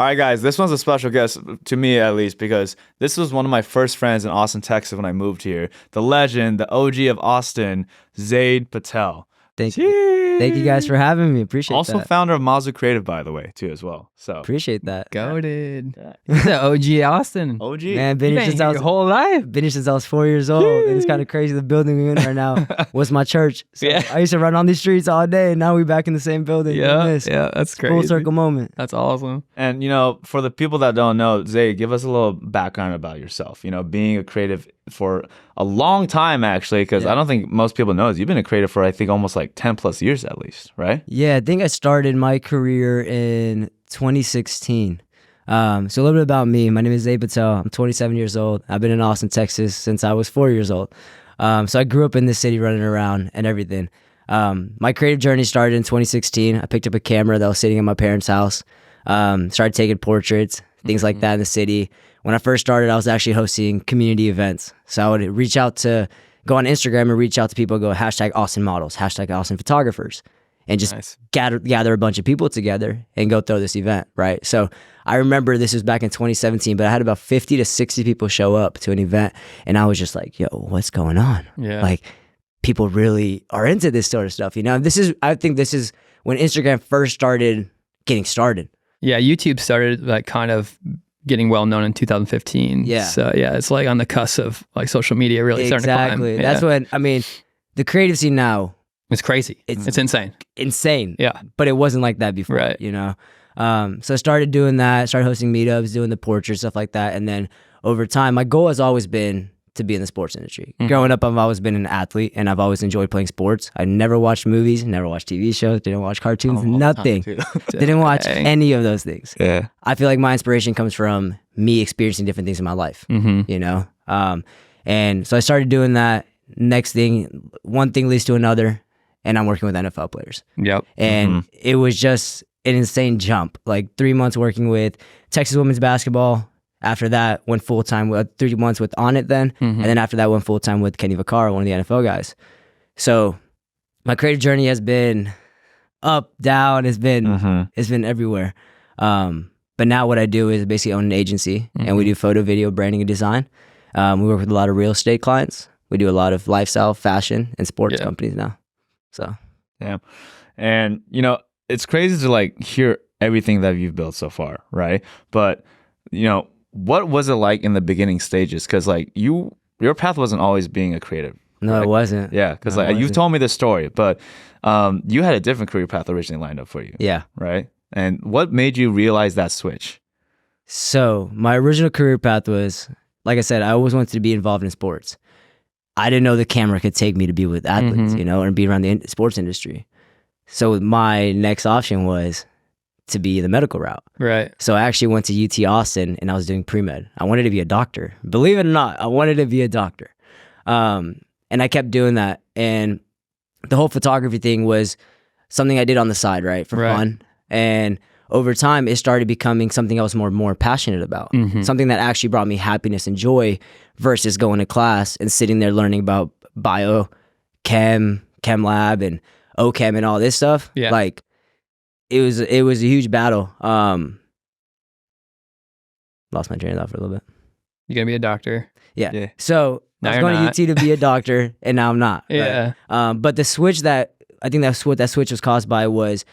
All right, guys, this one's a special guest to me, at least, because this was one of my first friends in Austin, Texas when I moved here. The legend, the OG of Austin, Zaid Patel. Thank you. Thank you guys for having me. Appreciate also that. Also founder of Mazu Creative, by the way, too, as well. So appreciate that. Goated. Yeah. He's the OG Austin. OG. Man, been here since I was your whole life. Been here since I was 4 years old. And it's kind of crazy. The building we're in right now was my church. So yeah. I used to run on these streets all day, and now we're back in the same building. Yeah, that's crazy. Full circle moment. That's awesome. And, for the people that don't know, Zaid, give us a little background about yourself. Being a creative for a long time, actually, because I don't think most people know this. You've been a creative for, I think, almost like 10 plus years at least, right? Yeah, I think I started my career in 2016. So a little bit about me. My name is Zaid Patel. I'm 27 years old. I've been in Austin, Texas since I was 4 years old. So I grew up in this city running around and everything. My creative journey started in 2016. I picked up a camera that was sitting in my parents' house. Started taking portraits, things like that in the city. When I first started, I was actually hosting community events. So I would go on Instagram and reach out to people, go hashtag Austin models, hashtag Austin photographers, and just gather a bunch of people together and go throw this event, right? So I remember this was back in 2017, but I had about 50 to 60 people show up to an event, and I was just like, yo, what's going on? Yeah. Like, people really are into this sort of stuff, I think this is when Instagram first started getting started. Yeah, YouTube started like kind of getting well known in 2015. Yeah. So yeah, it's like on the cusp of like social media really starting to climb. Exactly. That's when, the creative scene now, it's crazy. It's insane. Insane. Yeah. But it wasn't like that before, right. So I started doing that, started hosting meetups, doing the portraits, stuff like that. And then over time, my goal has always been to be in the sports industry. Mm-hmm. Growing up, I've always been an athlete, and I've always enjoyed playing sports. I never watched movies, never watched TV shows, didn't watch cartoons, nothing. Didn't watch any of those things. Yeah. I feel like my inspiration comes from me experiencing different things in my life, And so I started doing that. Next thing, one thing leads to another, and I'm working with NFL players. Yep. And it was just an insane jump. Like 3 months working with Texas women's basketball. After that, went full-time with 3 months with On It then. And then after that, went full-time with Kenny Vaccaro, one of the NFL guys. So my creative journey has been up, down. It's been everywhere. But now what I do is basically own an agency, and we do photo, video, branding, and design. We work with a lot of real estate clients. We do a lot of lifestyle, fashion, and sports companies now. So yeah. And, it's crazy to like hear everything that you've built so far, right? But, what was it like in the beginning stages? Because like your path wasn't always being a creative. No, right? It wasn't. Yeah, because you've told me this story, but you had a different career path originally lined up for you. Yeah. Right? And what made you realize that switch? So my original career path was, like I said, I always wanted to be involved in sports. I didn't know the camera could take me to be with athletes, and be around the sports industry. So my next option was to be the medical route. Right. So I actually went to UT Austin, and I was doing pre-med. I wanted to be a doctor. Believe it or not, I wanted to be a doctor. And I kept doing that. And the whole photography thing was something I did on the side, right? For fun. And over time, it started becoming something I was more passionate about. Something that actually brought me happiness and joy versus going to class and sitting there learning about bio, chem lab, and OChem and all this stuff. Yeah. Like, it was a huge battle. Lost my train of thought for a little bit. You're going to be a doctor. Yeah. So now I was going to UT to be a doctor, and now I'm not. Yeah. Right? But the switch that switch was caused by was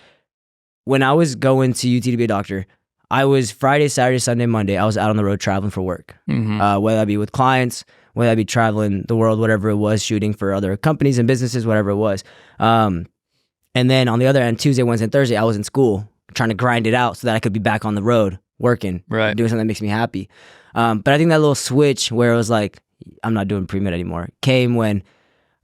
when I was going to UT to be a doctor, I was Friday, Saturday, Sunday, Monday, I was out on the road traveling for work. Whether that be with clients, whether that be traveling the world, whatever it was, shooting for other companies and businesses, whatever it was. And then on the other end, Tuesday, Wednesday, and Thursday, I was in school trying to grind it out so that I could be back on the road working, doing something that makes me happy. But I think that little switch where it was like, I'm not doing pre-med anymore, came when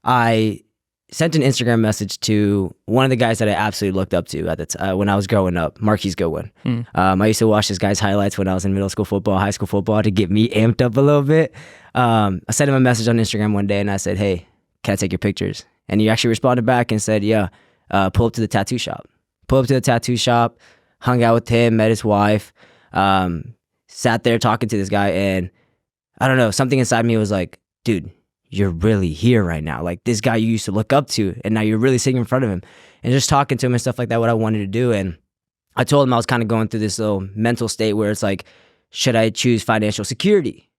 I sent an Instagram message to one of the guys that I absolutely looked up to at the when I was growing up, Marquise Goodwin. I used to watch this guy's highlights when I was in middle school football, high school football to get me amped up a little bit. I sent him a message on Instagram one day, and I said, hey, can I take your pictures? And he actually responded back and said, yeah. Pull up to the tattoo shop. Hung out with him, met his wife, sat there talking to this guy, and I don't know, something inside me was like, dude, you're really here right now. Like, this guy you used to look up to, and now you're really sitting in front of him. And just talking to him and stuff like that, what I wanted to do. And I told him I was kind of going through this little mental state where it's like, should I choose financial security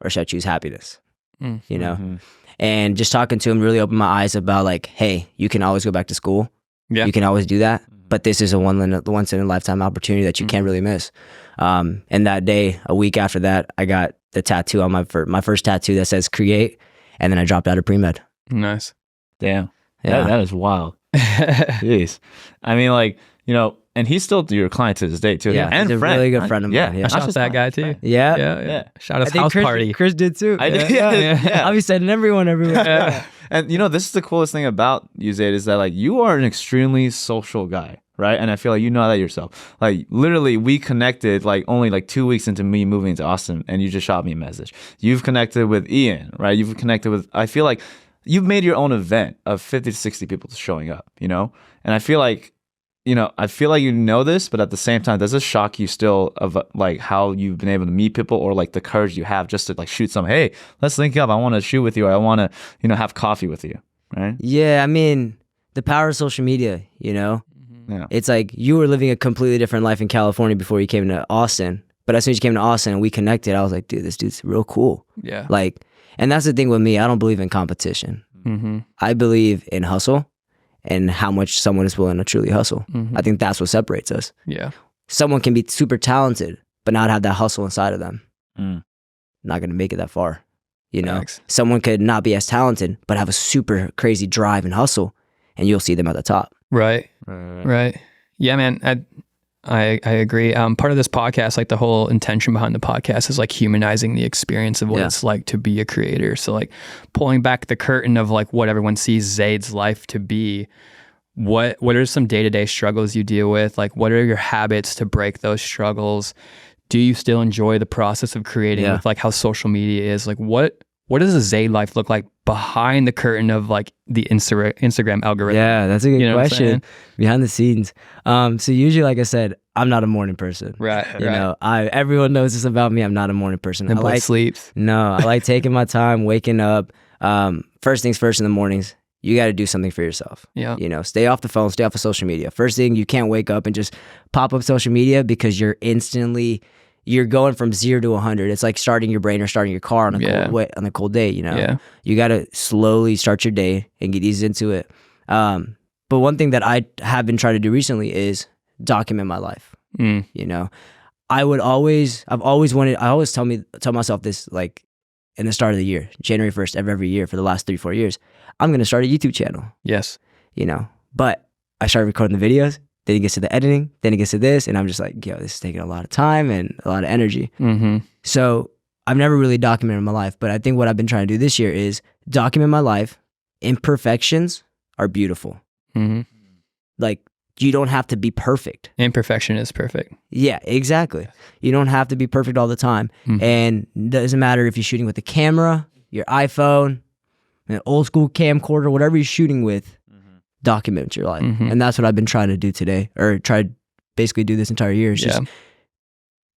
or should I choose happiness? You know? Mm-hmm. And just talking to him really opened my eyes about like, hey, you can always go back to school. Yeah. You can always do that. But this is a once in a lifetime opportunity that you can't really miss. And that day, a week after that, I got the tattoo on my first tattoo that says create. And then I dropped out of pre-med. Nice. Damn. Yeah. That is wild. Jeez. I mean, like, you know, and he's still your client to this day too. Yeah, and he's a friend. really good friend of mine. Yeah. I shot that guy too. Yeah. Yeah. Shout out I think house Chris, party. Chris did too. I did. Yeah. I'll be sending everyone everywhere. Yeah. And you know, this is the coolest thing about you, Zaid, is that like you are an extremely social guy, right? And I feel like you know that yourself. Like literally, we connected like only like 2 weeks into me moving to Austin, and you just shot me a message. You've connected with Ian, right? You've connected with. I feel like you've made your own event of 50 to 60 people showing up, you know? And I feel like, you know this, but at the same time, does this shock you still of like how you've been able to meet people or like the courage you have just to like shoot some, hey, let's link up. I want to shoot with you or I want to, you know, have coffee with you, right? Yeah, I mean, the power of social media, you know? Yeah. It's like you were living a completely different life in California before you came to Austin. But as soon as you came to Austin and we connected, I was like, dude, this dude's real cool. Yeah. Like, and that's the thing with me. I don't believe in competition. Mm-hmm. I believe in hustle and how much someone is willing to truly hustle. Mm-hmm. I think that's what separates us. Yeah. Someone can be super talented, but not have that hustle inside of them. Mm. Not going to make it that far. You know, Facts. someone could not be as talented, but have a super crazy drive and hustle, and you'll see them at the top. Right. Yeah, man. I agree. Part of this podcast, like the whole intention behind the podcast is like humanizing the experience of what it's like to be a creator. So like pulling back the curtain of like what everyone sees Zaid's life to be. What are some day-to-day struggles you deal with? Like what are your habits to break those struggles? Do you still enjoy the process of creating with like how social media is? Like what does a Zaid life look like behind the curtain of like the Instagram algorithm? Yeah, that's a good You know what I'm question. saying? Behind the scenes. So usually, like I said, I'm not a morning person. Right. You know, everyone knows this about me. I'm not a morning person. And Blake sleeps. No, I like taking my time, waking up. First things first in the mornings, you got to do something for yourself. Yeah. You know, stay off the phone, stay off of social media. First thing, you can't wake up and just pop up social media because you're going from 0 to 100. It's like starting your brain or starting your car on a cold day, you know? Yeah. You got to slowly start your day and get eased into it. But one thing that I have been trying to do recently is document my life. You know, I always tell myself this, like in the start of the year, January 1st of every year for the last 3-4 years, I'm going to start a YouTube channel. Yes. You know, but I started recording the videos. Then it gets to the editing. Then it gets to this. And I'm just like, yo, this is taking a lot of time and a lot of energy. Mm-hmm. So I've never really documented my life. But I think what I've been trying to do this year is document my life. Imperfections are beautiful. Mm-hmm. Like, you don't have to be perfect. Imperfection is perfect. Yeah, exactly. You don't have to be perfect all the time. Mm-hmm. And it doesn't matter if you're shooting with a camera, your iPhone, an old school camcorder, whatever you're shooting with. Document your life. Mm-hmm. And that's what I've been trying to do today, or try to basically do this entire year. It's just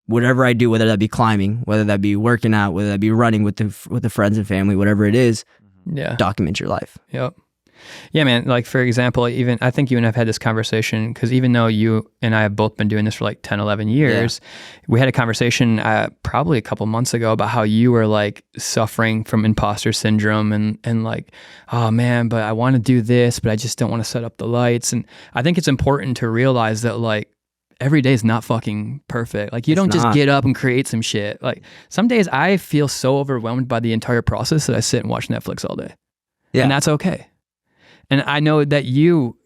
whatever I do, whether that be climbing, whether that be working out, whether that be running with the friends and family, whatever it is, document your life. Yep. Yeah, man. Like for example, even I think you and I have had this conversation because even though you and I have both been doing this for like 10, 11 years, we had a conversation probably a couple months ago about how you were like suffering from imposter syndrome and like, oh man, but I want to do this, but I just don't want to set up the lights. And I think it's important to realize that like every day is not fucking perfect. Like you don't just get up and create some shit. Like some days I feel so overwhelmed by the entire process that I sit and watch Netflix all day. Yeah. And that's okay. And I know that you,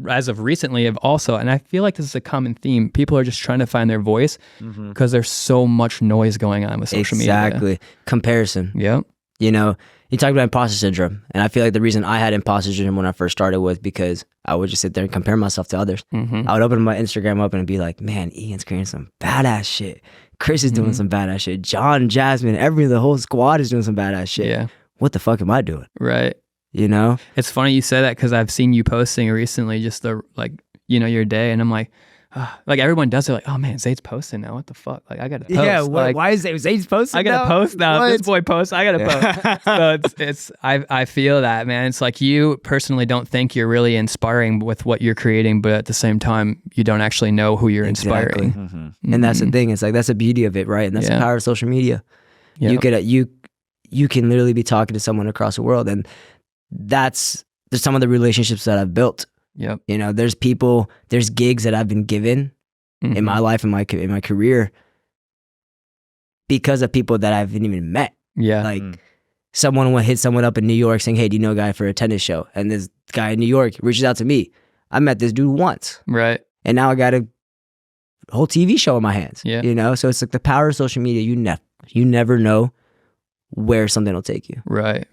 as of recently, have also, and I feel like this is a common theme, people are just trying to find their voice because there's so much noise going on with social media. Exactly. Comparison. Yep. You know, you talk about imposter syndrome. And I feel like the reason I had imposter syndrome when I first started was because I would just sit there and compare myself to others. I would open my Instagram up and be like, man, Ian's creating some badass shit. Chris is doing some badass shit. John, Jasmine, the whole squad is doing some badass shit. Yeah. What the fuck am I doing? Right. You know, it's funny you say that because I've seen you posting recently just the like, you know, your day, and I'm like, like everyone does it. Like, oh man, Zaid's posting now. What the fuck? Like, I gotta post. Yeah, like, why is Zaid's posting? I gotta post now. If this boy posts, I gotta post. So I feel that, man. It's like you personally don't think you're really inspiring with what you're creating, but at the same time, you don't actually know who you're inspiring. Mm-hmm. And that's the thing. It's like that's the beauty of it, right? And that's the power of social media. Yep. You can literally be talking to someone across the world, and there's some of the relationships that I've built. Yep. You know, there's gigs that I've been given in my life, in my career, because of people that I haven't even met. Yeah. Like someone will hit someone up in New York saying, "Hey, do you know a guy for a tennis show?" And this guy in New York reaches out to me. I met this dude once. Right. And now I got a whole TV show in my hands. Yeah. You know, so it's like the power of social media. You never know where something will take you. Right.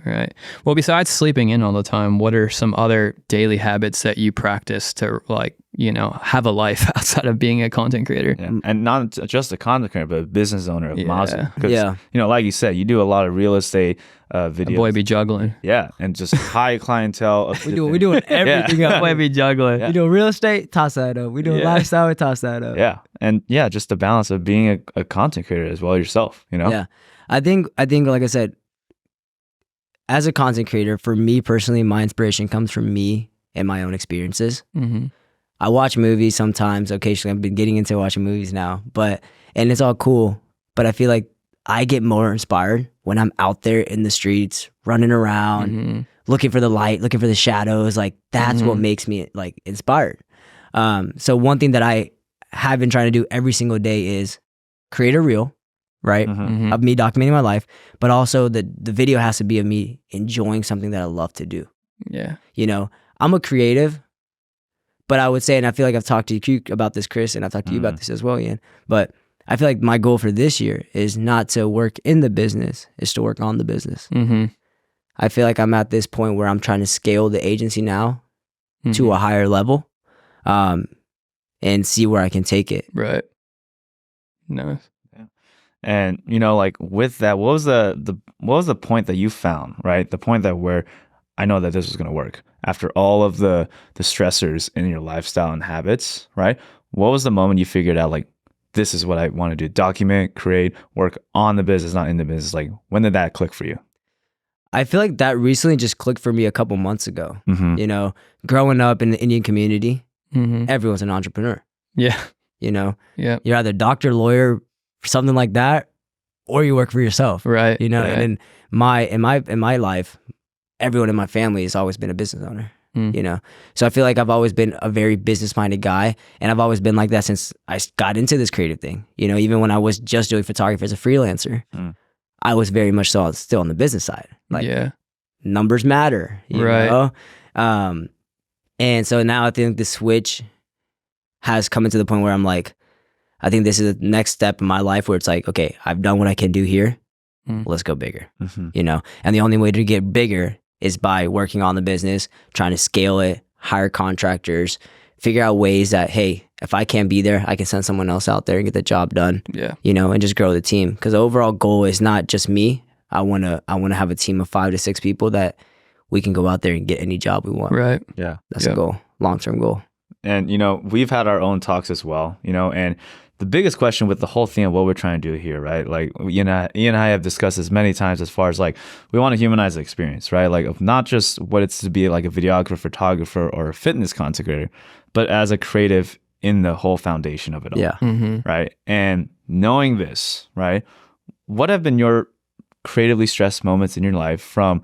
Well, besides sleeping in all the time, what are some other daily habits that you practice to, like, you know, have a life outside of being a content creator? Yeah. And not just a content creator, but a business owner of Mazu. Because, you know, like you said, you do a lot of real estate videos. A boy be juggling. Yeah. And just high clientele. We doing everything up. Boy be juggling. We do real estate, toss that up. We do lifestyle, toss that up. Yeah. And just the balance of being a content creator as well yourself, you know? Yeah. I think, like I said, as a content creator, for me personally, my inspiration comes from me and my own experiences. Mm-hmm. I watch movies sometimes, occasionally. I've been getting into watching movies now, and it's all cool. But I feel like I get more inspired when I'm out there in the streets, running around, looking for the light, looking for the shadows. Like that's what makes me like inspired. So one thing that I have been trying to do every single day is create a reel. Right? Of me documenting my life, but also the video has to be of me enjoying something that I love to do. Yeah. You know, I'm a creative, but I would say, and I feel like I've talked to you about this, Chris, and I've talked to you about this as well, Ian, but I feel like my goal for this year is not to work in the business, is to work on the business. I feel like I'm at this point where I'm trying to scale the agency now to a higher level, and see where I can take it. Right. Nice. And you know, like with that, what was the point that you found, right? The point that where I know that this was going to work after all of the stressors in your lifestyle and habits, right? What was the moment you figured out, like, this is what I want to do? Document, create, work on the business, not in the business. Like, when did that click for you? I feel like that recently just clicked for me a couple months ago. You know, growing up in the Indian community, everyone's an entrepreneur. Yeah. You know, yeah, you're either doctor, lawyer, something like that, or you work for yourself. Right. You know, right. and in my life, everyone in my family has always been a business owner. You know, so I feel like I've always been a very business-minded guy, and I've always been like that since I got into this creative thing. You know, even when I was just doing photography as a freelancer, I was very much so still on the business side. Like, numbers matter, you know? And so now I think the switch has come into the point where I'm like, I think this is the next step in my life where it's like, okay, I've done what I can do here. Let's go bigger, you know? And the only way to get bigger is by working on the business, trying to scale it, hire contractors, figure out ways that, hey, if I can't be there, I can send someone else out there and get the job done. Yeah. You know, and just grow the team. Because the overall goal is not just me. I wanna have a team of 5 to 6 people that we can go out there and get any job we want. Right. Yeah. That's a goal, long-term goal. And, you know, we've had our own talks as well, you know, and the biggest question with the whole thing of what we're trying to do here, right? Like, Ian and I have discussed this many times as far as like, we want to humanize the experience, right? Like, of not just what it's to be like a videographer, photographer, or a fitness content creator, but as a creative in the whole foundation of it all. Yeah. Right. And knowing this, right? What have been your creatively stressed moments in your life from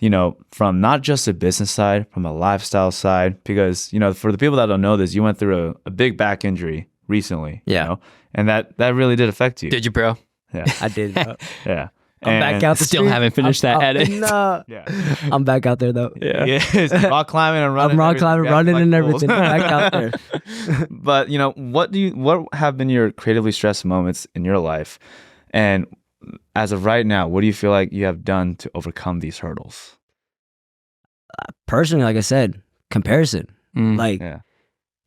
not just a business side, from a lifestyle side? Because, you know, for the people that don't know this, you went through a big back injury recently. Yeah. You know? And that really did affect you. Did you, bro? Yeah. I did. Yeah. I'm back out the Still street. haven't finished that edit. No. Yeah. I'm back out there though. Yeah. Yes. Rock climbing and running. I'm rock climbing, running and everything. I'm back out there. But, you know, what have been your creatively stressed moments in your life? And as of right now, what do you feel like you have done to overcome these hurdles? Personally, like I said, comparison. Like, Yeah.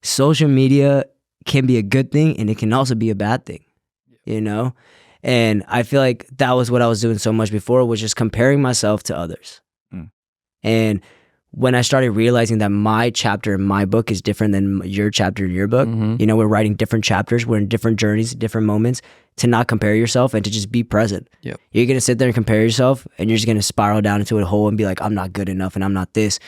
social media can be a good thing and it can also be a bad thing, you know? And I feel like that was what I was doing so much before, was just comparing myself to others. And when I started realizing that my chapter in my book is different than your chapter in your book, you know, we're writing different chapters, we're in different journeys, different moments, to not compare yourself and to just be present. Yep. You're going to sit there and compare yourself and you're just going to spiral down into a hole and be like, I'm not good enough and I'm not this.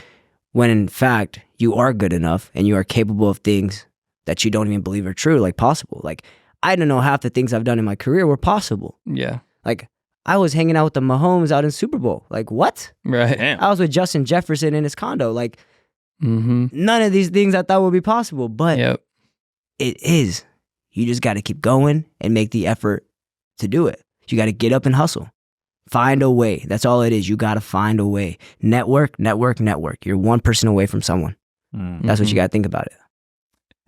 When in fact, you are good enough and you are capable of things that you don't even believe are true, like possible. Like, I don't know half the things I've done in my career were possible. Yeah. Like, I was hanging out with the Mahomes out in Super Bowl. Like, what? Right. Damn. I was with Justin Jefferson in his condo. Like, none of these things I thought would be possible, but Yep. it is. You just got to keep going and make the effort to do it. You got to get up and hustle. Find a way. That's all it is. You got to find a way. Network. You're one person away from someone. That's what you got to think about it.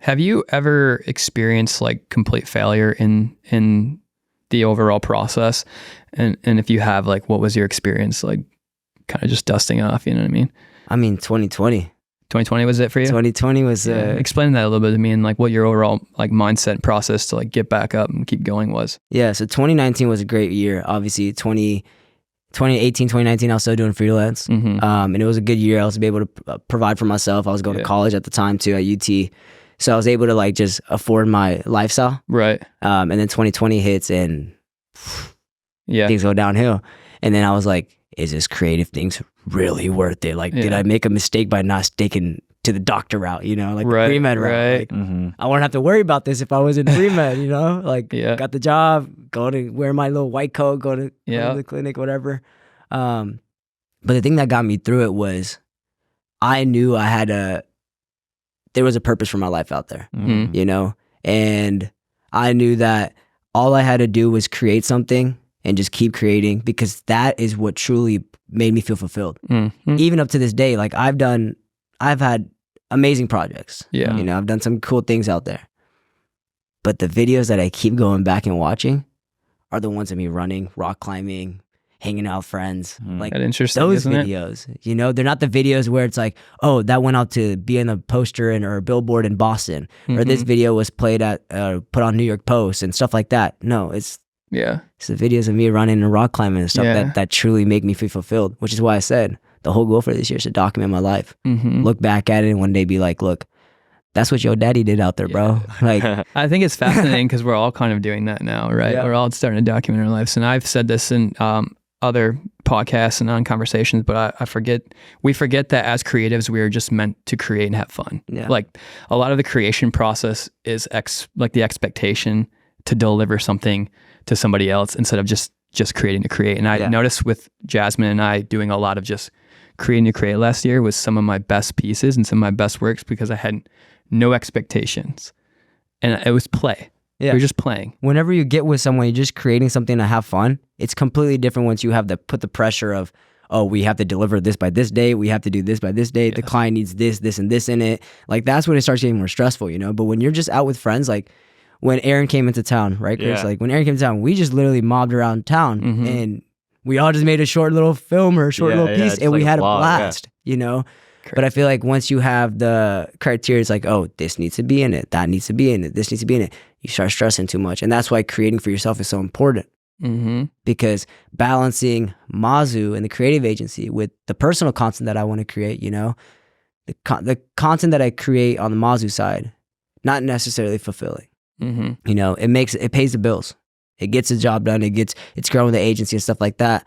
Have you ever experienced like complete failure in the overall process? And if you have, like, what was your experience like, kind of just dusting off, you know what I mean? I mean, 2020. 2020 was it for you? 2020 was explain that a little bit to me, and like what your overall like mindset process to like get back up and keep going was. Yeah, so 2019 was a great year. Obviously, 2018, 2019, I was still doing freelance. And it was a good year. I was able to provide for myself. I was going to college at the time too at UT. So I was able to like just afford my lifestyle. Right. And then 2020 hits and things go downhill. And then I was like, is this creative things really worth it? Like, did I make a mistake by not sticking to the doctor route, you know, like the pre-med route? Like, I wouldn't have to worry about this if I was in pre-med, you know, like got the job, go to wear my little white coat, go to the clinic, whatever. But the thing that got me through it was I knew there was a purpose for my life out there, you know, and I knew that all I had to do was create something and just keep creating, because that is what truly made me feel fulfilled. Even up to this day, like I've had amazing projects. Yeah. You know, I've done some cool things out there. But the videos that I keep going back and watching are the ones of me running, rock climbing, hanging out with friends. Like That's interesting, those isn't it? videos, you know, they're not the videos where it's like, oh, that went out to be in a poster or a billboard in Boston, or this video was played at, put on New York Post and stuff like that. No, it's the videos of me running and rock climbing and stuff that truly make me feel fulfilled, which is why I said the whole goal for this year is to document my life. Look back at it and one day be like, look, that's what your daddy did out there, bro. Like, I think it's fascinating because we're all kind of doing that now, right? We're all starting to document our lives. And I've said this in other podcasts and on conversations, but we forget that as creatives, we are just meant to create and have fun. Like a lot of the creation process is like the expectation to deliver something to somebody else instead of just creating to create. And I noticed with Jasmine and I doing a lot of just creating to create last year was some of my best pieces and some of my best works because I had no expectations and it was play. We were just playing. Whenever you get with someone, you're just creating something to have fun. It's completely different once you have to put the pressure of, oh, we have to deliver this by this date. We have to do this by this date. The client needs this, this, and this in it. Like that's when it starts getting more stressful, you know? But when you're just out with friends, like when Aaron came into town, right, Chris? Like when Aaron came to town, we just literally mobbed around town and we all just made a short little film or a short little piece and we had a blast, you know? Correct. But I feel like once you have the criteria, it's like, oh, this needs to be in it, that needs to be in it, this needs to be in it. You start stressing too much. And that's why creating for yourself is so important. Because balancing Mazu and the creative agency with the personal content that I want to create, you know, the content that I create on the Mazu side, not necessarily fulfilling. You know, it pays the bills. It gets the job done. It's growing the agency and stuff like that.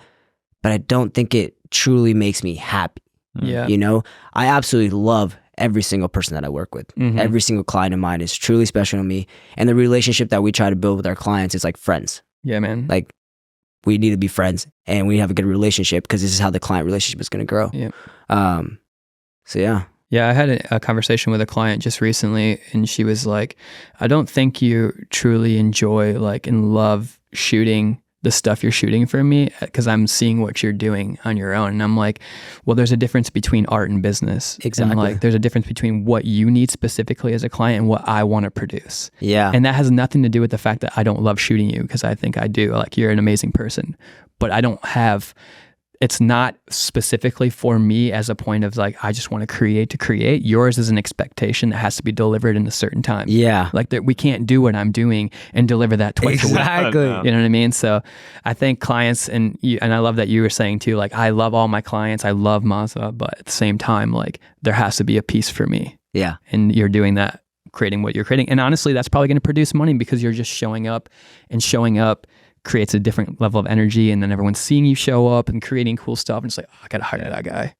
But I don't think it truly makes me happy. You know, I absolutely love every single person that I work with. Every single client of mine is truly special to me. And the relationship that we try to build with our clients is like friends. Yeah, man. Like we need to be friends and we have a good relationship because this is how the client relationship is going to grow. So yeah. Yeah, I had a conversation with a client just recently and she was like, I don't think you truly enjoy like and love shooting the stuff you're shooting for me because I'm seeing what you're doing on your own. And I'm like, well, there's a difference between art and business. Exactly. And like, there's a difference between what you need specifically as a client and what I want to produce. Yeah. And that has nothing to do with the fact that I don't love shooting you because I think I do. Like, you're an amazing person, but I don't have it's not specifically for me as a point of like, I just want to create. Yours is an expectation that has to be delivered in a certain time. Yeah. Like that we can't do what I'm doing and deliver that twice a week. Exactly. You know what I mean? So I think clients, and I love that you were saying too, like, I love all my clients. I love Mazu, but at the same time, like, there has to be a piece for me. Yeah. And you're doing that, creating what you're creating. And honestly, that's probably going to produce money because you're just showing up, and showing up creates a different level of energy, and then everyone's seeing you show up and creating cool stuff, and it's like, oh, I gotta hire that guy.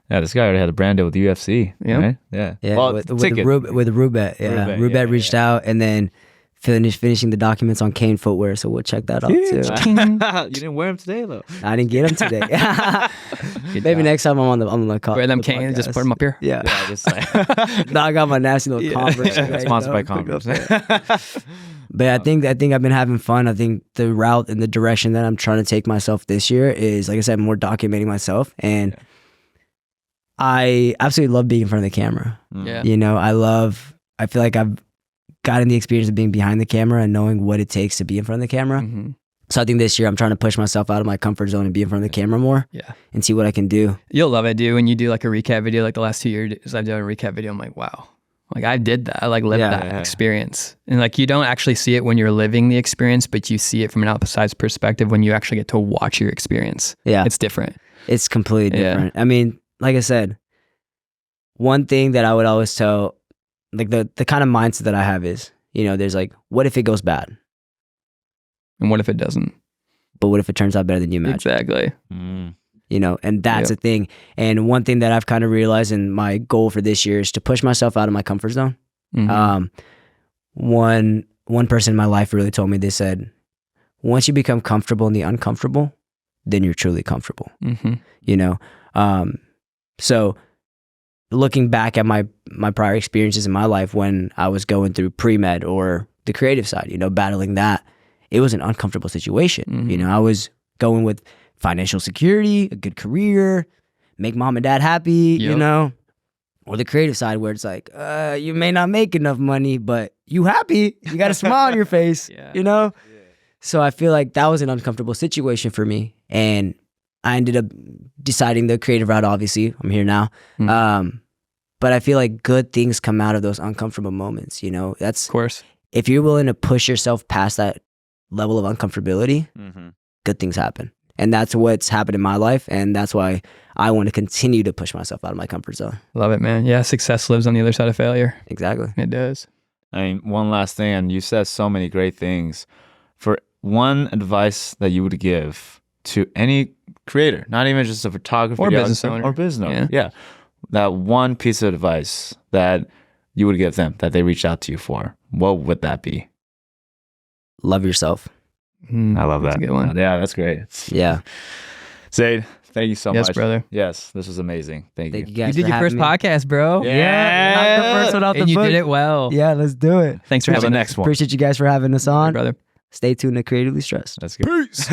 Yeah, this guy already had a brand deal with UFC. Yeah. Right? Yeah. Yeah. With Rubet. Yeah. Rubet reached out, and then finishing the documents on Kane footwear. So we'll check that out too. You didn't wear them today though. I didn't get them today. Maybe next time I'm on the call. Wear them Kane, just put them up here. Yeah. Yeah, just like No, I got my nasty little Converse. sponsored by Converse. But I think I've been having fun. I think the route and the direction that I'm trying to take myself this year is, like I said, more documenting myself. And I absolutely love being in front of the camera. Yeah. You know, I feel like I've gotten the experience of being behind the camera and knowing what it takes to be in front of the camera. Mm-hmm. So I think this year I'm trying to push myself out of my comfort zone and be in front of the camera more. Yeah. And see what I can do. You'll love it, dude. When you do like a recap video, like the last 2 years I've done a recap video, I'm like, wow. Like I did that. I like lived that experience. And like you don't actually see it when you're living the experience, but you see it from an outside's perspective when you actually get to watch your experience. Yeah. It's different. It's completely different. I mean, like I said, one thing that I would always tell, like the kind of mindset that I have is, you know, there's like, what if it goes bad? And what if it doesn't? But what if it turns out better than you imagined? Exactly. You know, and that's the thing. And one thing that I've kind of realized, and my goal for this year is to push myself out of my comfort zone. Mm-hmm. One person in my life really told me, they said, once you become comfortable in the uncomfortable, then you're truly comfortable. Mm-hmm. You know? So looking back at my prior experiences in my life when I was going through pre-med or the creative side, you know, battling that, it was an uncomfortable situation. Mm-hmm. You know, I was going with financial security, a good career, make mom and dad happy, you know, or the creative side where it's like, you may not make enough money, but you happy, you got a smile on your face, you know? Yeah. So I feel like that was an uncomfortable situation for me. And I ended up deciding the creative route, obviously. I'm here now. Mm-hmm. But I feel like good things come out of those uncomfortable moments, you know? That's, of course, if you're willing to push yourself past that level of uncomfortability, good things happen. And that's what's happened in my life. And that's why I want to continue to push myself out of my comfort zone. Love it, man. Yeah, success lives on the other side of failure. Exactly. It does. I mean, one last thing, and you said so many great things. For one advice that you would give to any creator, not even just a photographer or business owner, or business owner, that one piece of advice that you would give them that they reached out to you for, what would that be? Love yourself. I love that. That's a good one. Yeah, that's great. Yeah. Zaid, thank you so much. Yes, brother. Yes, this was amazing. Thank you. You guys you did your first podcast, bro. Yeah. The first one out and the you book. did it well. Yeah, let's do it. Thanks for having the next one. Appreciate you guys for having us on. Brother. Stay tuned to Creatively Stressed. That's good. Peace.